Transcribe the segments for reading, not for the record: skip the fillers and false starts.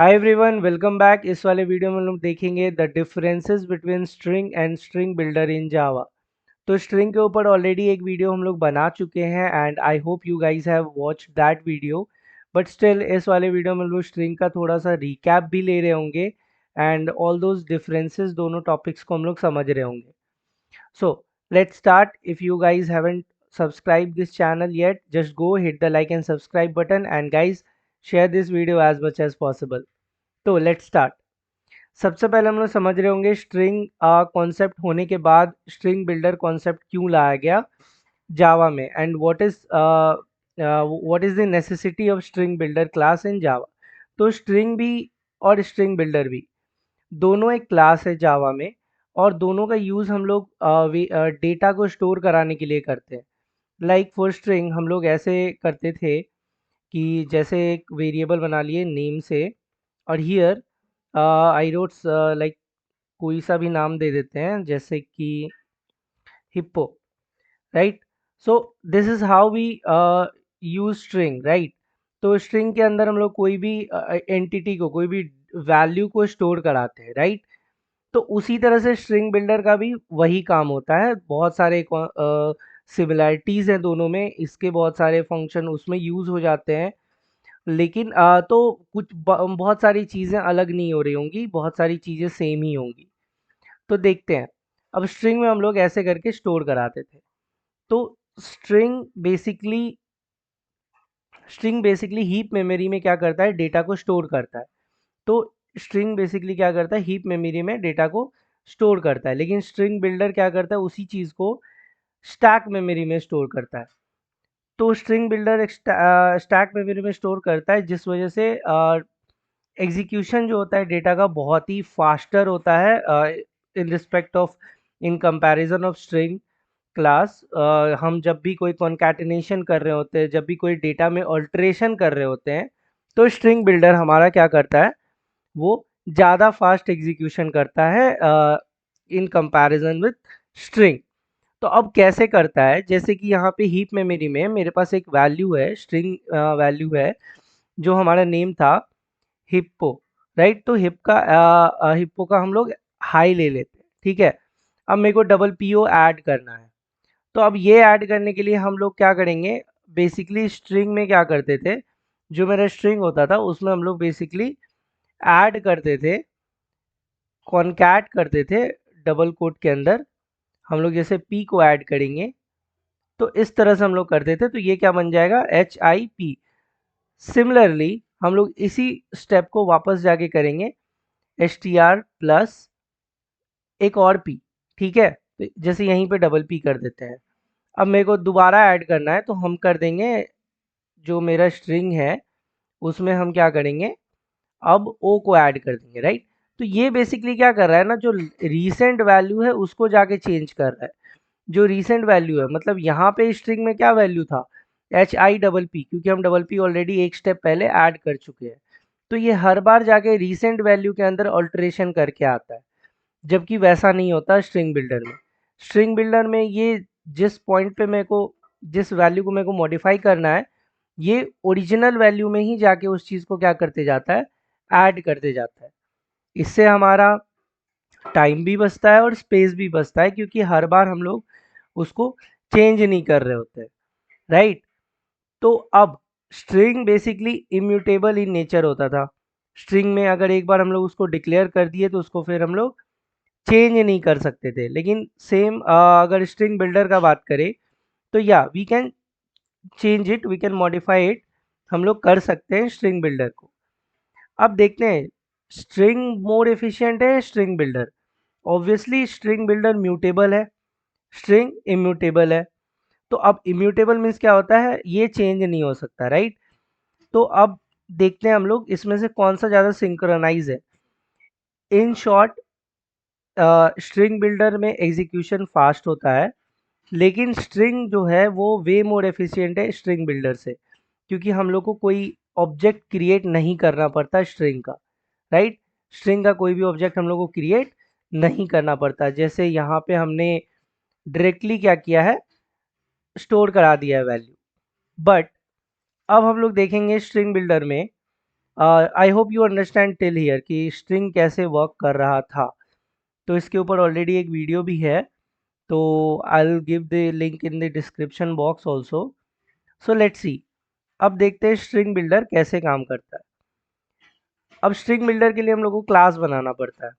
Hi everyone, welcome back. इस वाले video में हम लोग देखेंगे the differences between string and string builder in Java. तो स्ट्रिंग के ऊपर ऑलरेडी एक वीडियो हम लोग बना चुके हैं and I hope you guys have watched that video. But still इस वाले वीडियो में हम लोग स्ट्रिंग का थोड़ा सा रिकैप भी ले रहे होंगे एंड ऑल दोज डिफरेंसेस दोनों टॉपिक्स को हम लोग समझ रहे होंगे। So let's start. If you guys haven't subscribed this channel yet, just go hit the like and subscribe button, and guys share this video as much as possible. तो let's start. सबसे पहले हम लोग समझ रहे होंगे स्ट्रिंग कॉन्सेप्ट होने के बाद स्ट्रिंग बिल्डर कॉन्सेप्ट क्यों लाया गया जावा में and what is the necessity of string builder class in Java. तो स्ट्रिंग भी और स्ट्रिंग बिल्डर भी दोनों एक क्लास है जावा में, और दोनों का यूज़ हम लोग डेटा को स्टोर कराने के लिए करते हैं। लाइक फॉर स्ट्रिंग हम लोग ऐसे करते थे कि जैसे एक वेरिएबल बना लिए नेम से, और हियर आई रोट्स लाइक कोई सा भी नाम दे देते हैं जैसे कि hippo, right. So this is how we use string, right. तो स्ट्रिंग के अंदर हम लोग कोई भी एंटिटी को, कोई भी वैल्यू को स्टोर कराते हैं, राइट। तो उसी तरह से स्ट्रिंग बिल्डर का भी वही काम होता है। बहुत सारे सिमिलैरिटीज़ हैं दोनों में, इसके बहुत सारे फंक्शन उसमें यूज़ हो जाते हैं। लेकिन तो बहुत सारी चीज़ें अलग नहीं हो रही होंगी, बहुत सारी चीज़ें सेम ही होंगी। तो देखते हैं। अब स्ट्रिंग में हम लोग ऐसे करके स्टोर कराते थे। तो string basically string basically heap memory में क्या करता है, डेटा को स्टोर करता है। तो स्ट्रिंग बेसिकली क्या करता है, हीप मेमोरी में डेटा को स्टोर करता है। लेकिन स्ट्रिंग बिल्डर क्या करता है, उसी चीज़ को स्टैक मेमोरी में स्टोर करता है। तो स्ट्रिंग बिल्डर स्टैक मेमोरी में स्टोर करता है, जिस वजह से एग्जीक्यूशन जो होता है डेटा का बहुत ही फास्टर होता है in respect of, in comparison of string class. हम जब भी कोई कॉन्कैटिनेशन कर रहे होते हैं, जब भी कोई डेटा में ऑल्ट्रेशन कर रहे होते हैं, तो स्ट्रिंग बिल्डर हमारा क्या करता है, वो ज़्यादा फास्ट एग्जीक्यूशन करता है इन कंपैरिजन विथ स्ट्रिंग। तो अब कैसे करता है, जैसे कि यहाँ पे हीप मेमोरी में मेरे पास एक वैल्यू है, स्ट्रिंग वैल्यू है, जो हमारा नेम था हिप्पो, राइट। तो हिप्पो का हम लोग हाई ले लेते हैं, ठीक है। अब मेरे को डबल पीओ ऐड करना है। तो अब ये ऐड करने के लिए हम लोग क्या करेंगे, बेसिकली स्ट्रिंग में क्या करते थे, जो मेरा स्ट्रिंग होता था उसमें हम लोग बेसिकली ऐड करते थे, कॉन्कैट करते थे डबल कोट के अंदर। हम लोग जैसे पी को ऐड करेंगे तो इस तरह से हम लोग करते थे, तो ये क्या बन जाएगा, HIP। सिमिलरली हम लोग इसी स्टेप को वापस जाके करेंगे, STR प्लस एक और P, ठीक है। तो जैसे यहीं पे डबल P कर देते हैं। अब मेरे को दोबारा ऐड करना है, तो हम कर देंगे, जो मेरा स्ट्रिंग है उसमें हम क्या करेंगे, अब ओ को ऐड कर देंगे, राइट। तो ये बेसिकली क्या कर रहा है ना, जो रीसेंट वैल्यू है उसको जाके चेंज कर रहा है। जो रीसेंट वैल्यू है, मतलब यहाँ पे स्ट्रिंग में क्या वैल्यू था, HIPP, क्योंकि हम डबल पी ऑलरेडी एक स्टेप पहले ऐड कर चुके हैं। तो ये हर बार जाके रीसेंट वैल्यू के अंदर ऑल्टरेशन करके आता है, जबकि वैसा नहीं होता स्ट्रिंग बिल्डर में। स्ट्रिंग बिल्डर में ये जिस पॉइंट पे मेरे को, जिस वैल्यू को मेरे को मॉडिफाई करना है, ये ओरिजिनल वैल्यू में ही जाके उस चीज़ को क्या करते जाता है, ऐड करते जाता है। इससे हमारा टाइम भी बचता है और स्पेस भी बचता है, क्योंकि हर बार हम लोग उसको चेंज नहीं कर रहे होते, राइट। तो अब string basically immutable in nature होता था। स्ट्रिंग में अगर एक बार हम लोग उसको डिक्लेयर कर दिए तो उसको फिर हम लोग चेंज नहीं कर सकते थे। लेकिन सेम अगर स्ट्रिंग बिल्डर का बात करें, तो या we can change it, we can modify it, हम लोग कर सकते हैं स्ट्रिंग बिल्डर को। अब देखते हैं, स्ट्रिंग मोर एफिशिएंट है string builder. Obviously string builder mutable है, स्ट्रिंग इम्यूटेबल है। तो अब इम्यूटेबल मीन्स क्या होता है, ये चेंज नहीं हो सकता, राइट। तो अब देखते हैं हम लोग इसमें से कौन सा ज़्यादा सिंक्रोनाइज है। इन शॉर्ट, स्ट्रिंग बिल्डर में एग्जीक्यूशन फास्ट होता है, लेकिन स्ट्रिंग जो है वो वे मोर एफिशिएंट है स्ट्रिंग बिल्डर से, क्योंकि हम लोग को कोई ऑब्जेक्ट क्रिएट नहीं करना पड़ता स्ट्रिंग का, राइट। स्ट्रिंग का कोई भी ऑब्जेक्ट हम लोग को क्रिएट नहीं करना पड़ता। जैसे यहाँ पे हमने डायरेक्टली क्या किया है, स्टोर करा दिया है वैल्यू। बट अब हम लोग देखेंगे स्ट्रिंग बिल्डर में I hope you understand till here कि स्ट्रिंग कैसे वर्क कर रहा था। तो इसके ऊपर ऑलरेडी एक वीडियो भी है, तो I will give the link in the description box also. So let's see, अब देखते हैं स्ट्रिंग बिल्डर कैसे काम करता है। अब स्ट्रिंग बिल्डर के लिए हम लोग को क्लास बनाना पड़ता है।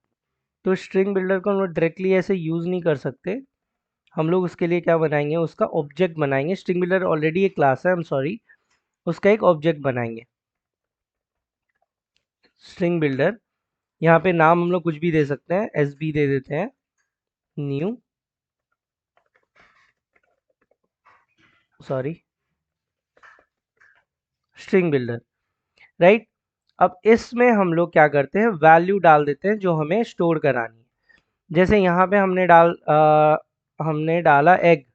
तो स्ट्रिंग बिल्डर को हम लोग डायरेक्टली ऐसे यूज़ नहीं कर सकते, हम लोग उसके लिए क्या बनाएंगे, उसका ऑब्जेक्ट बनाएंगे। स्ट्रिंग बिल्डर ऑलरेडी एक क्लास है, आई एम सॉरी, उसका एक ऑब्जेक्ट बनाएंगे स्ट्रिंग बिल्डर। यहाँ पे नाम हम लोग कुछ भी दे सकते हैं, एस बी दे देते हैं, new, sorry, string builder, right. अब इसमें हम लोग क्या करते हैं, वैल्यू डाल देते हैं जो हमें स्टोर करानी है। जैसे यहाँ पे हमने डाला एग,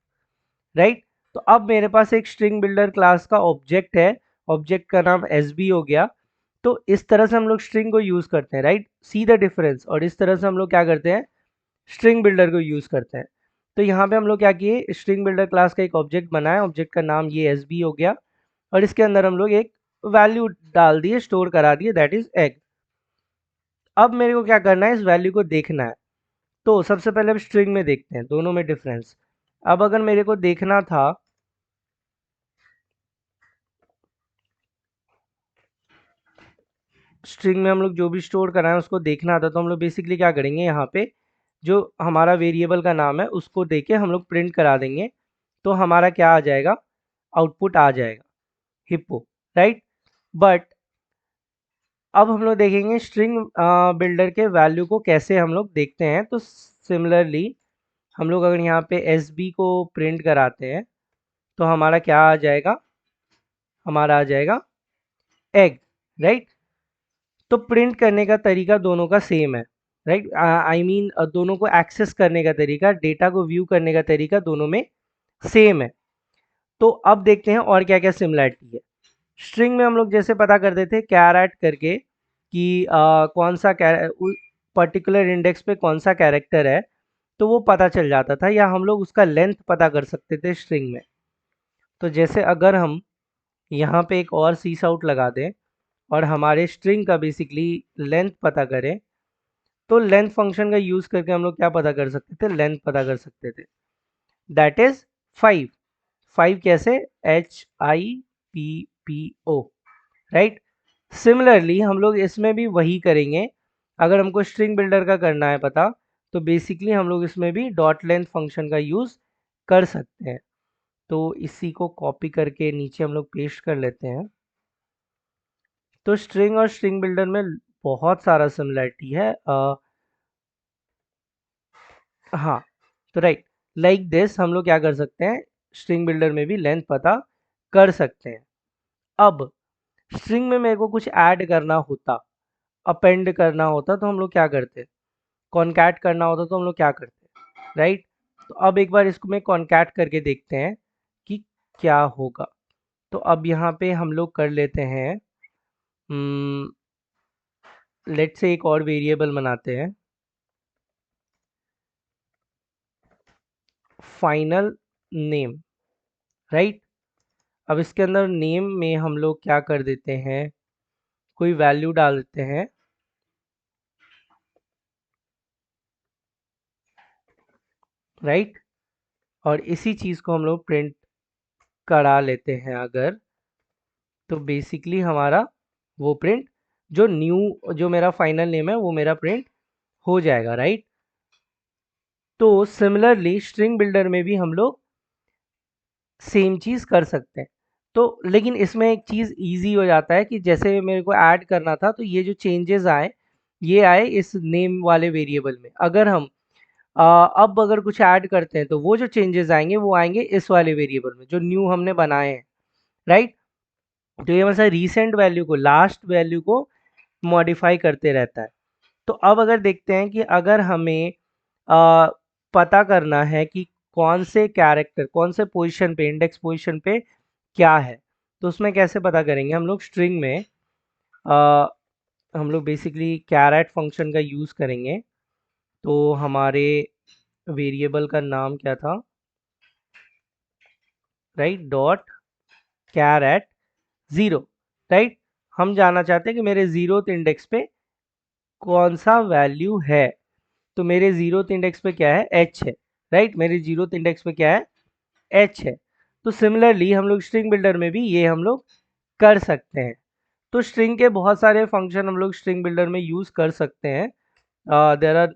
राइट। तो अब मेरे पास एक स्ट्रिंग बिल्डर क्लास का ऑब्जेक्ट है, ऑब्जेक्ट का नाम एस बी हो गया। तो इस तरह से हम लोग स्ट्रिंग को यूज़ करते हैं, राइट, सी द डिफरेंस। और इस तरह से हम लोग क्या करते हैं, स्ट्रिंग बिल्डर को यूज़ करते हैं। तो यहाँ पे हम लोग क्या किए, स्ट्रिंग बिल्डर क्लास का एक ऑब्जेक्ट बनाया, ऑब्जेक्ट का नाम ये एस बी हो गया, और इसके अंदर हम लोग एक वैल्यू डाल दिए, स्टोर करा दिए, दैट इज एग। अब मेरे को क्या करना है, इस वैल्यू को देखना है। तो सबसे पहले हम स्ट्रिंग में देखते हैं दोनों में डिफरेंस। अब अगर मेरे को देखना था, स्ट्रिंग में हम लोग जो भी स्टोर कराएं उसको देखना था, तो हम लोग बेसिकली क्या करेंगे, यहाँ पे जो हमारा वेरिएबल का नाम है उसको देके हम लोग प्रिंट करा देंगे। तो हमारा क्या आ जाएगा, आउटपुट आ जाएगा हिप्पो, राइट। बट अब हम लोग देखेंगे स्ट्रिंग बिल्डर के वैल्यू को कैसे हम लोग देखते हैं। तो सिमिलरली हम लोग अगर यहाँ पे एस बी को प्रिंट कराते हैं तो हमारा क्या आ जाएगा, हमारा आ जाएगा एग, राइट। तो प्रिंट करने का तरीका दोनों का सेम है, राइट। आई मीन दोनों को एक्सेस करने का तरीका, डेटा को व्यू करने का तरीका दोनों में सेम है। तो अब देखते हैं और क्या क्या सिमिलरिटी है। स्ट्रिंग में हम लोग जैसे पता करते थे कैरेट करके कि कौन सा पर्टिकुलर इंडेक्स पे कौन सा कैरेक्टर है, तो वो पता चल जाता था, या हम लोग उसका लेंथ पता कर सकते थे स्ट्रिंग में। तो जैसे अगर हम यहाँ पे एक और सीस आउट लगा दें और हमारे स्ट्रिंग का बेसिकली लेंथ पता करें, तो लेंथ फंक्शन का यूज़ करके हम लोग क्या पता कर सकते थे, लेंथ पता कर सकते थे, दैट इज 5। 5 कैसे, HIPPO, राइट। सिमिलरली हम लोग इसमें भी वही करेंगे। अगर हमको स्ट्रिंग बिल्डर का करना है पता, तो बेसिकली हम लोग इसमें भी डॉट लेंथ फंक्शन का यूज़ कर सकते हैं। तो इसी को कॉपी करके नीचे हम लोग पेस्ट कर लेते हैं। तो स्ट्रिंग और स्ट्रिंग बिल्डर में बहुत सारा सिमिलरिटी है। हाँ, तो राइट, लाइक दिस हम लोग क्या कर सकते हैं, स्ट्रिंग बिल्डर में भी लेंथ पता कर सकते हैं। अब स्ट्रिंग में मेरे को कुछ ऐड करना होता, अपेंड करना होता, तो हम लोग क्या करते, कॉन्कैट करना होता तो हम लोग क्या करते, राइट। तो अब एक बार इसको मैं कॉन्कैट करके देखते हैं कि क्या होगा। तो अब यहाँ पे हम लोग कर लेते हैं, लेट से एक और वेरिएबल बनाते हैं, फाइनल नेम, राइट। अब इसके अंदर नेम में हम लोग क्या कर देते हैं, कोई वैल्यू डाल देते हैं, राइट। और इसी चीज़ को हम लोग प्रिंट करा लेते हैं अगर, तो बेसिकली हमारा वो प्रिंट, जो न्यू जो मेरा फाइनल नेम है वो मेरा प्रिंट हो जाएगा, राइट। तो सिमिलरली स्ट्रिंग बिल्डर में भी हम लोग सेम चीज़ कर सकते हैं। तो लेकिन इसमें एक चीज़ इजी हो जाता है कि जैसे मेरे को ऐड करना था, तो ये जो चेंजेस आए, ये आए इस नेम वाले वेरिएबल में। अगर हम अब अगर कुछ ऐड करते हैं तो वो जो चेंजेस आएंगे वो आएंगे इस वाले वेरिएबल में जो न्यू हमने बनाए हैं, राइट। तो ये हमेशा रीसेंट वैल्यू को, लास्ट वैल्यू को मॉडिफाई करते रहता है। तो अब अगर देखते हैं कि अगर हमें आ, पता करना है कि कौन से कैरेक्टर कौन से पोजीशन पे, इंडेक्स पोजीशन पे क्या है, तो उसमें कैसे पता करेंगे, हम लोग स्ट्रिंग में आ, हम लोग बेसिकली कैरेट फंक्शन का यूज़ करेंगे। तो हमारे वेरिएबल का नाम क्या था, राइट, डॉट कैरेट 0, राइट। हम जानना चाहते हैं कि मेरे जीरोथ इंडेक्स पे कौन सा वैल्यू है। तो मेरे जीरोथ इंडेक्स पे क्या है, एच है, राइट। मेरे जीरोथ इंडेक्स पे क्या है, एच है। तो सिमिलरली हम लोग स्ट्रिंग बिल्डर में भी ये हम लोग कर सकते हैं। तो स्ट्रिंग के बहुत सारे फंक्शन हम लोग स्ट्रिंग बिल्डर में यूज कर सकते हैं। There are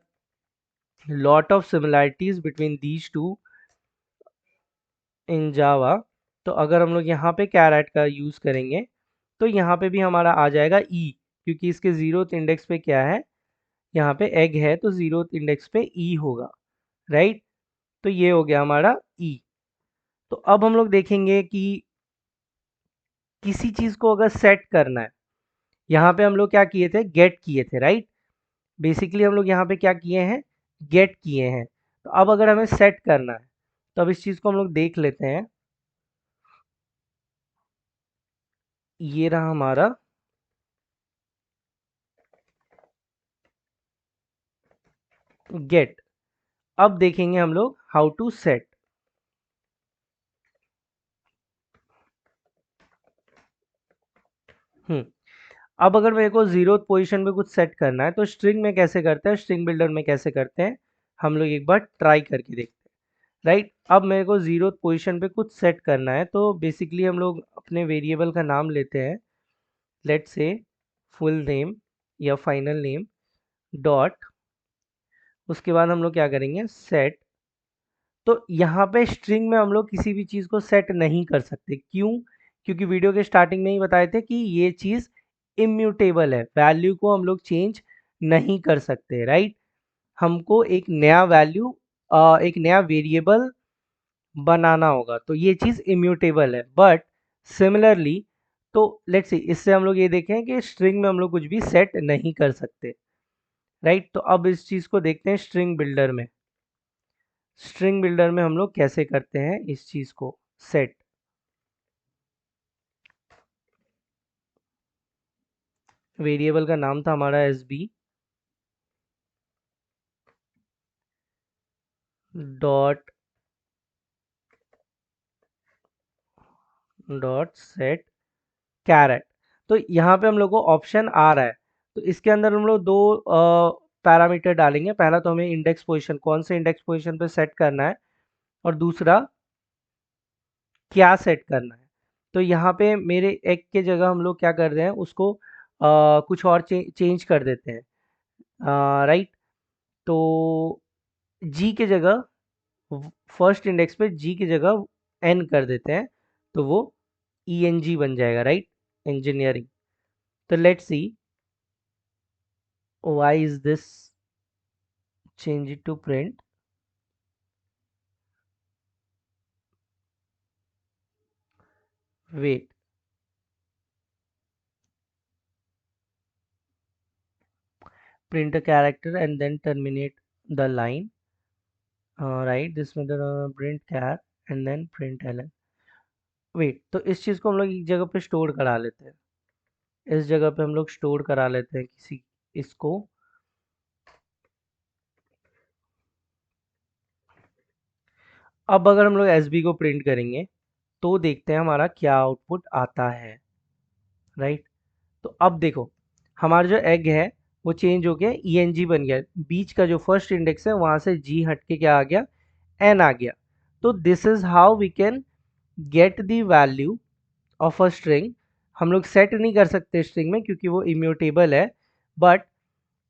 lot of similarities between these two in Java. तो अगर हम लोग यहाँ पे कैरेट का यूज करेंगे तो यहाँ पे भी हमारा आ जाएगा ई, क्योंकि इसके जीरोथ इंडेक्स पे क्या है, यहाँ पे एग है, तो जीरोथ इंडेक्स पे ई होगा, राइट। तो ये हो गया हमारा ई। तो अब हम लोग देखेंगे कि किसी चीज को अगर सेट करना है, यहाँ पे हम लोग क्या किए थे, गेट किए थे, राइट। बेसिकली हम लोग यहाँ पे क्या किए हैं, गेट किए हैं। तो अब अगर हमें सेट करना है तो अब इस चीज को हम लोग देख लेते हैं। ये रहा हमारा गेट। अब देखेंगे हम लोग हाउ टू सेट। अब अगर मेरे को जीरो पोजीशन पे कुछ सेट करना है तो स्ट्रिंग में कैसे करते हैं, स्ट्रिंग बिल्डर में कैसे करते हैं, हम लोग एक बार ट्राई करके देखते हैं, राइट। अब मेरे को जीरो पोजीशन पे कुछ सेट करना है तो बेसिकली हम लोग अपने वेरिएबल का नाम लेते हैं, लेट्स से फुल नेम या फाइनल नेम डॉट, उसके बाद हम लोग क्या करेंगे, सेट। तो यहाँ पे स्ट्रिंग में हम लोग किसी भी चीज़ को सेट नहीं कर सकते, क्यों, क्योंकि वीडियो के स्टार्टिंग में ही बताए थे कि ये चीज़ इम्यूटेबल है, वैल्यू को हम लोग चेंज नहीं कर सकते, राइट। हमको एक नया वैल्यू, एक नया वेरिएबल बनाना होगा, तो ये चीज़ इम्यूटेबल है। बट सिमिलरली, तो लेट्स सी, इससे हम लोग ये देखें कि स्ट्रिंग में हम लोग कुछ भी सेट नहीं कर सकते, राइट। तो अब इस चीज़ को देखते हैं स्ट्रिंग बिल्डर में। स्ट्रिंग बिल्डर में हम लोग कैसे करते हैं इस चीज़ को सेट। वेरिएबल का नाम था हमारा S B dot dot set caret. तो यहाँ पे हम लोग को ऑप्शन आ रहा है, तो इसके अंदर हम लोग दो पैरामीटर डालेंगे। पहला तो हमें इंडेक्स पोजीशन, कौन से इंडेक्स पोजीशन पे सेट करना है, और दूसरा क्या सेट करना है। तो यहाँ पे मेरे एक के जगह हम लोग क्या कर रहे हैं, उसको कुछ और चेंज कर देते हैं, राइट। तो जी के जगह, फर्स्ट इंडेक्स पे जी की जगह एन कर देते हैं, तो वो ई एन जी बन जाएगा, राइट, इंजीनियरिंग। तो let's see why is this, change it to print, wait, print a character and then terminate the line, right, this method print char and then print ln। Wait, तो इस चीज़ को हम लोग एक जगह पे स्टोर करा लेते हैं, इस जगह पे हम लोग स्टोर करा लेते हैं किसी इसको। अब अगर हम लोग एस बी को प्रिंट करेंगे तो देखते हैं हमारा क्या आउटपुट आता है, राइट। तो अब देखो, हमारा जो एग है वो चेंज हो गया, ई एन जी बन गया, बीच का जो फर्स्ट इंडेक्स है वहां से जी हट के क्या आ गया, एन आ गया। तो this is how we can get the value of a string. हम लोग सेट नहीं कर सकते स्ट्रिंग में क्योंकि वो इम्यूटेबल है, बट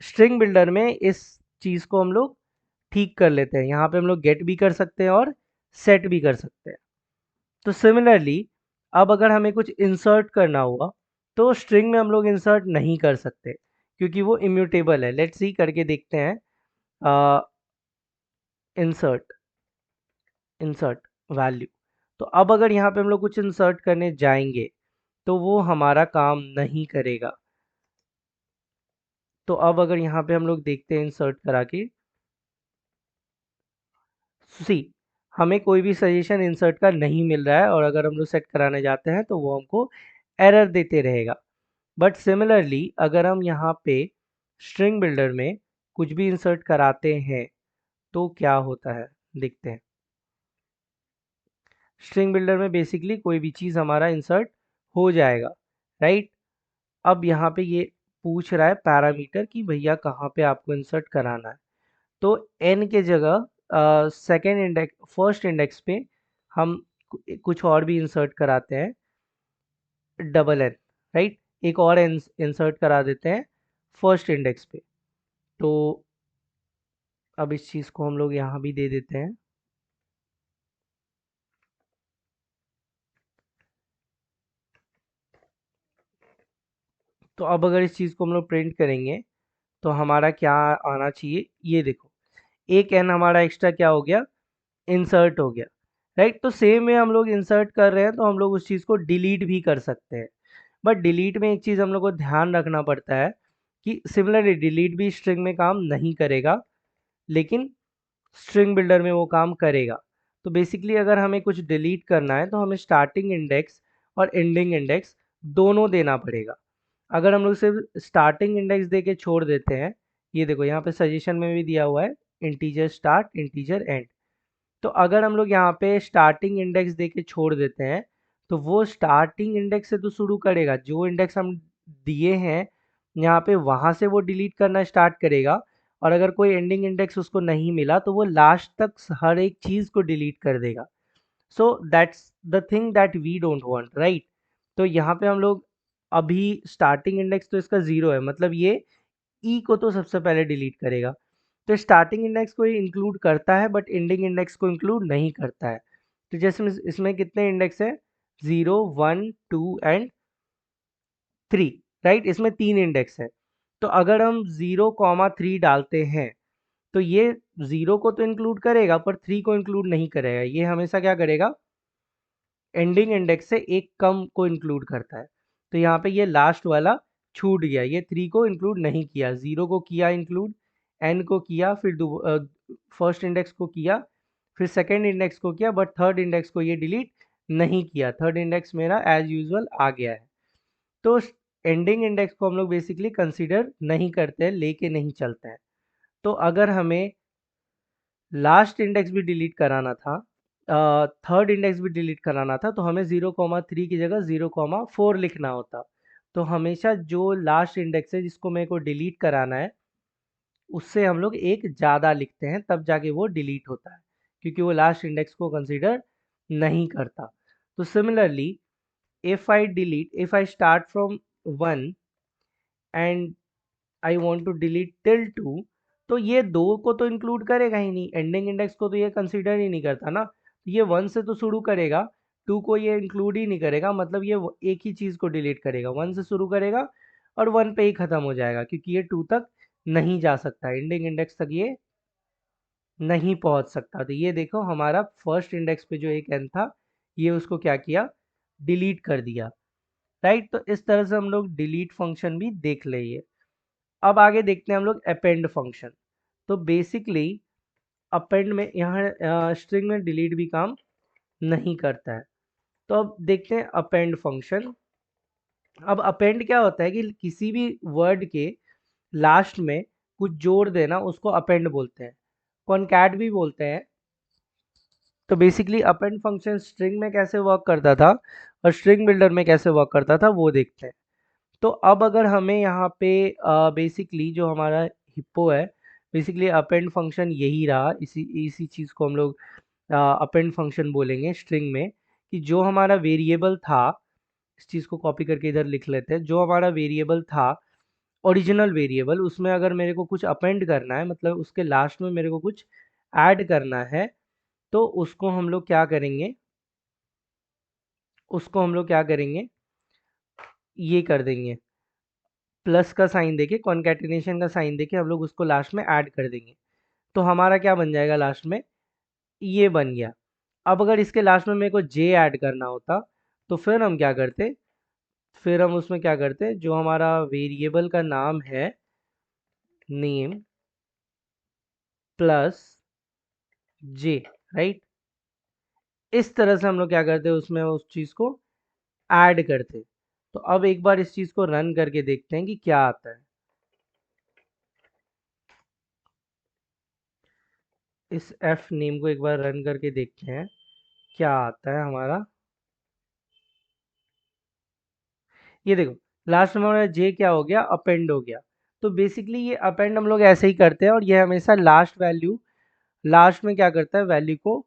स्ट्रिंग बिल्डर में इस चीज़ को हम लोग ठीक कर लेते हैं। यहाँ पे हम लोग गेट भी कर सकते हैं और सेट भी कर सकते हैं। तो सिमिलरली, अब अगर हमें कुछ इंसर्ट करना हुआ तो स्ट्रिंग में हम लोग इंसर्ट नहीं कर सकते क्योंकि वो इम्यूटेबल है। लेट्स सी करके देखते हैं, इंसर्ट, इंसर्ट वैल्यू। तो अब अगर यहाँ पे हम लोग कुछ इंसर्ट करने जाएंगे तो वो हमारा काम नहीं करेगा। तो अब अगर यहाँ पे हम लोग देखते हैं इंसर्ट करा के, सी, हमें कोई भी सजेशन इंसर्ट का नहीं मिल रहा है, और अगर हम लोग सेट कराने जाते हैं तो वो हमको एरर देते रहेगा। बट सिमिलरली अगर हम यहाँ पे स्ट्रिंग बिल्डर में कुछ भी इंसर्ट कराते हैं तो क्या होता है, देखते हैं। स्ट्रिंग बिल्डर में बेसिकली कोई भी चीज़ हमारा इंसर्ट हो जाएगा, राइट। अब यहाँ पे ये पूछ रहा है पैरामीटर कि भैया कहाँ पे आपको इंसर्ट कराना है। तो n के जगह सेकेंड इंडेक्स फर्स्ट इंडेक्स पे हम कुछ और भी इंसर्ट कराते हैं, डबल n, राइट। एक और n इंसर्ट करा देते हैं फर्स्ट इंडेक्स पे। तो अब इस चीज़ को हम लोग यहाँ भी दे देते हैं। तो अब अगर इस चीज़ को हम लोग प्रिंट करेंगे तो हमारा क्या आना चाहिए, ये देखो, एक n हमारा एक्स्ट्रा क्या हो गया, इंसर्ट हो गया, राइट। तो सेम में हम लोग इंसर्ट कर रहे हैं तो हम लोग उस चीज़ को डिलीट भी कर सकते हैं। बट डिलीट में एक चीज़ हम लोग को ध्यान रखना पड़ता है कि सिमिलरली डिलीट भी स्ट्रिंग में काम नहीं करेगा, लेकिन स्ट्रिंग बिल्डर में वो काम करेगा। तो बेसिकली अगर हमें कुछ डिलीट करना है तो हमें स्टार्टिंग इंडेक्स और एंडिंग इंडेक्स दोनों देना पड़ेगा। अगर हम लोग सिर्फ स्टार्टिंग इंडेक्स दे के छोड़ देते हैं, ये देखो यहाँ पे सजेशन में भी दिया हुआ है इंटीजर स्टार्ट इंटीजर एंड। तो अगर हम लोग यहाँ पे स्टार्टिंग इंडेक्स दे के छोड़ देते हैं तो वो स्टार्टिंग इंडेक्स से तो शुरू करेगा, जो इंडेक्स हम दिए हैं यहाँ पे वहां से वो डिलीट करना स्टार्ट करेगा। और अगर कोई एंडिंग इंडेक्स उसको नहीं मिला तो वो लास्ट तक हर एक चीज को डिलीट कर देगा। So that's the thing that we don't want, right. तो यहाँ पे हम लोग अभी स्टार्टिंग इंडेक्स तो इसका 0 है, मतलब ये ई को तो सबसे पहले डिलीट करेगा। तो स्टार्टिंग इंडेक्स को इंक्लूड करता है बट एंडिंग इंडेक्स को इंक्लूड नहीं करता है। तो जैसे इसमें कितने इंडेक्स है, 0 1 2 एंड 3, राइट। इसमें 3 इंडेक्स है। तो अगर हम 0 3 डालते हैं तो ये 0 को तो इंक्लूड करेगा पर 3 को इंक्लूड नहीं करेगा। ये हमेशा क्या करेगा, एंडिंग इंडेक्स से एक कम को इंक्लूड करता है। तो यहाँ पे ये लास्ट वाला छूट गया, ये 3 को इंक्लूड नहीं किया, 0 को किया इंक्लूड, एन को किया, फिर फर्स्ट इंडेक्स को किया, फिर सेकेंड इंडेक्स को किया, बट थर्ड इंडेक्स को ये डिलीट नहीं किया। थर्ड इंडेक्स मेरा एज यूजुअल आ गया है। तो एंडिंग इंडेक्स को हम लोग बेसिकली कंसीडर नहीं करते हैं, लेके नहीं चलते हैं। तो अगर हमें लास्ट इंडेक्स भी डिलीट कराना था, थर्ड इंडेक्स भी डिलीट कराना था, तो हमें 0 3 की जगह 0 4 लिखना होता। तो हमेशा जो लास्ट इंडेक्स है जिसको मेरे को डिलीट कराना है उससे हम लोग एक ज़्यादा लिखते हैं, तब जाके वो डिलीट होता है, क्योंकि वो लास्ट इंडेक्स को कंसीडर नहीं करता। तो similarly if I start from 1 and I want to delete till 2, तो ये 2 को तो इंक्लूड करेगा ही नहीं, एंडिंग इंडेक्स को तो ये कंसीडर ही नहीं करता ना। ये 1 से तो शुरू करेगा, 2 को ये इंक्लूड ही नहीं करेगा, मतलब ये एक ही चीज़ को डिलीट करेगा, 1 से शुरू करेगा और 1 पे ही ख़त्म हो जाएगा, क्योंकि ये 2 तक नहीं जा सकता, एंडिंग इंडेक्स तक ये नहीं पहुंच सकता। तो ये देखो हमारा फर्स्ट इंडेक्स पे जो एक एन था, ये उसको क्या किया, डिलीट कर दिया, राइट। तो इस तरह से हम लोग डिलीट फंक्शन भी देख लिए। अब आगे देखते हैं हम लोग अपेंड फंक्शन। तो बेसिकली अपेंड में यहाँ स्ट्रिंग में डिलीट भी काम नहीं करता है। तो अब देखते हैं अपेंड फंक्शन। अब अपेंड क्या होता है कि किसी भी वर्ड के लास्ट में कुछ जोड़ देना उसको अपेंड बोलते हैं, कॉनकैट भी बोलते हैं। तो बेसिकली अपेंड फंक्शन स्ट्रिंग में कैसे वर्क करता था और स्ट्रिंग बिल्डर में कैसे वर्क करता था वो देखते हैं। तो अब अगर हमें यहाँ पे बेसिकली जो हमारा हिप्पो है, बेसिकली अपेंड फंक्शन यही रहा, इसी इसी चीज़ को हम लोग अपेंड फंक्शन बोलेंगे स्ट्रिंग में, कि जो हमारा वेरिएबल था, इस चीज़ को कॉपी करके इधर लिख लेते हैं, जो हमारा वेरिएबल था ओरिजिनल वेरिएबल, उसमें अगर मेरे को कुछ अपेंड करना है, मतलब उसके लास्ट में मेरे को कुछ ऐड करना है, तो उसको हम लोग क्या करेंगे, उसको हम लोग क्या करेंगे, ये कर देंगे, प्लस का साइन देके, कॉन्कैटिनेशन का साइन देके हम लोग उसको लास्ट में ऐड कर देंगे। तो हमारा क्या बन जाएगा लास्ट में, ये बन गया। अब अगर इसके लास्ट में मेरे को जे ऐड करना होता तो फिर हम क्या करते, फिर हम उसमें क्या करते, जो हमारा वेरिएबल का नाम है नेम प्लस जे, राइट। इस तरह से हम लोग क्या करते हैं, उसमें उस चीज़ को ऐड करते। तो अब एक बार इस चीज़ को रन करके देखते हैं कि क्या आता है। इस एफ नेम को एक बार रन करके देखते हैं क्या आता है हमारा। ये देखो लास्ट में हमारा जे क्या हो गया, अपेंड हो गया। तो बेसिकली ये अपेंड हम लोग ऐसे ही करते हैं और ये हमेशा लास्ट में क्या करता है, वैल्यू को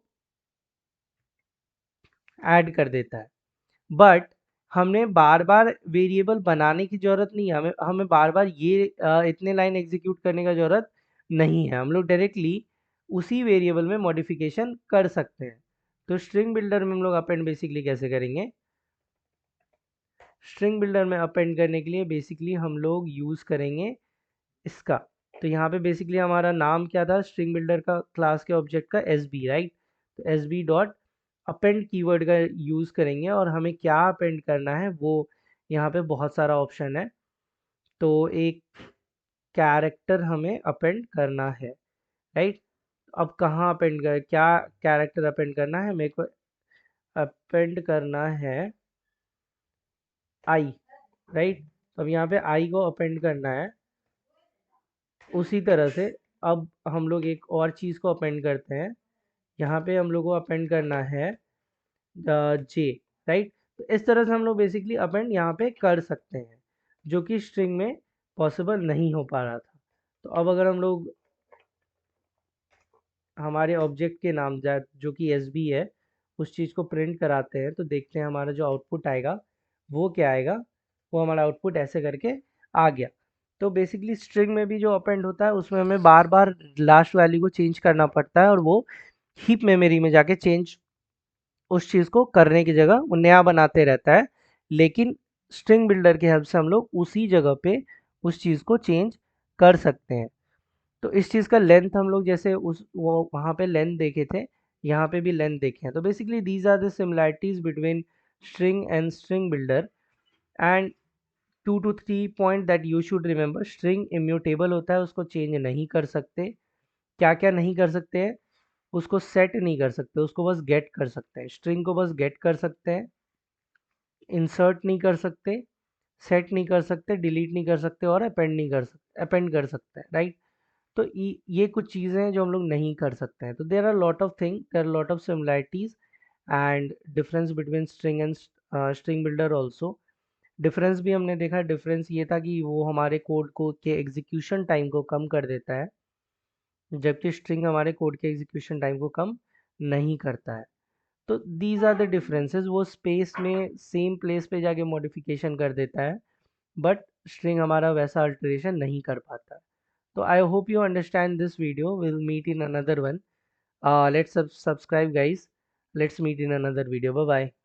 ऐड कर देता है। बट हमें बार बार वेरिएबल बनाने की जरूरत नहीं है, हमें हमें बार बार ये इतने लाइन एग्जीक्यूट करने का जरूरत नहीं है। हम लोग डायरेक्टली उसी वेरिएबल में मॉडिफिकेशन कर सकते हैं। तो स्ट्रिंग बिल्डर में हम लोग अपेंड बेसिकली कैसे करेंगे, स्ट्रिंग बिल्डर में अपेंड करने के लिए बेसिकली हम लोग यूज़ करेंगे इसका। तो यहाँ पे बेसिकली हमारा नाम क्या था स्ट्रिंग बिल्डर का, क्लास के ऑब्जेक्ट का एस बी, राइट। तो S B dot append keyword का यूज़ करेंगे और हमें क्या अपेंड करना है वो यहाँ पे बहुत सारा ऑप्शन है। तो एक कैरेक्टर हमें अपेंड करना है, राइट। अब कहाँ अपेंड कर, क्या कैरेक्टर अपेंड करना है, मेरे को अपेंड करना है आई, राइट। अब यहाँ पे आई को अपेंड करना है। उसी तरह से अब हम लोग एक और चीज़ को अपेंड करते हैं, यहाँ पे हम लोग को अपेंड करना है जे, राइट। तो इस तरह से हम लोग बेसिकली अपेंड यहाँ पे कर सकते हैं, जो कि स्ट्रिंग में पॉसिबल नहीं हो पा रहा था। तो अब अगर हम लोग हमारे ऑब्जेक्ट के नाम जो कि एस बी है उस चीज़ को प्रिंट कराते हैं, तो देखते हैं हमारा जो आउटपुट आएगा वो क्या आएगा। वो हमारा आउटपुट ऐसे करके आ गया। तो बेसिकली स्ट्रिंग में भी जो अपेंड होता है उसमें हमें बार बार लास्ट वैल्यू को चेंज करना पड़ता है और वो हीप मेमोरी में जाके चेंज, उस चीज़ को करने की जगह वो नया बनाते रहता है। लेकिन स्ट्रिंग बिल्डर की हेल्प से हम लोग उसी जगह पे उस चीज़ को चेंज कर सकते हैं। तो इस चीज़ का लेंथ हम लोग जैसे उस वो वहाँ पे लेंथ देखे थे, यहाँ पे भी लेंथ देखे हैं। तो basically these are the similarities between string and string builder. And 2 to 3 point that you should remember, string immutable होता है, उसको चेंज नहीं कर सकते। क्या क्या नहीं कर सकते हैं, उसको सेट नहीं कर सकते, उसको बस गेट कर सकते हैं। स्ट्रिंग को बस गेट कर सकते हैं, इंसर्ट नहीं कर सकते, सेट नहीं कर सकते, डिलीट नहीं कर सकते और अपेंड नहीं कर सकते, अपेंड कर सकते हैं, राइट। तो ये कुछ चीज़ें हैं जो हम लोग नहीं कर सकते हैं। तो there are lot of thing, there are lot of similarities and difference between string and string builder also. Difference भी हमने देखा, डिफरेंस ये था कि वो हमारे कोड को के एग्जीक्यूशन टाइम को कम कर देता है, जबकि स्ट्रिंग हमारे कोड के एग्जीक्यूशन टाइम को कम नहीं करता है। तो दीज आर द डिफरेंसेस। वो स्पेस में सेम प्लेस पे जाके मॉडिफिकेशन कर देता है, बट स्ट्रिंग हमारा वैसा अल्टरेशन नहीं कर पाता। तो I hope you understand this video. We'll meet in another one. Let's subscribe guys. Let's meet in another video. Bye bye.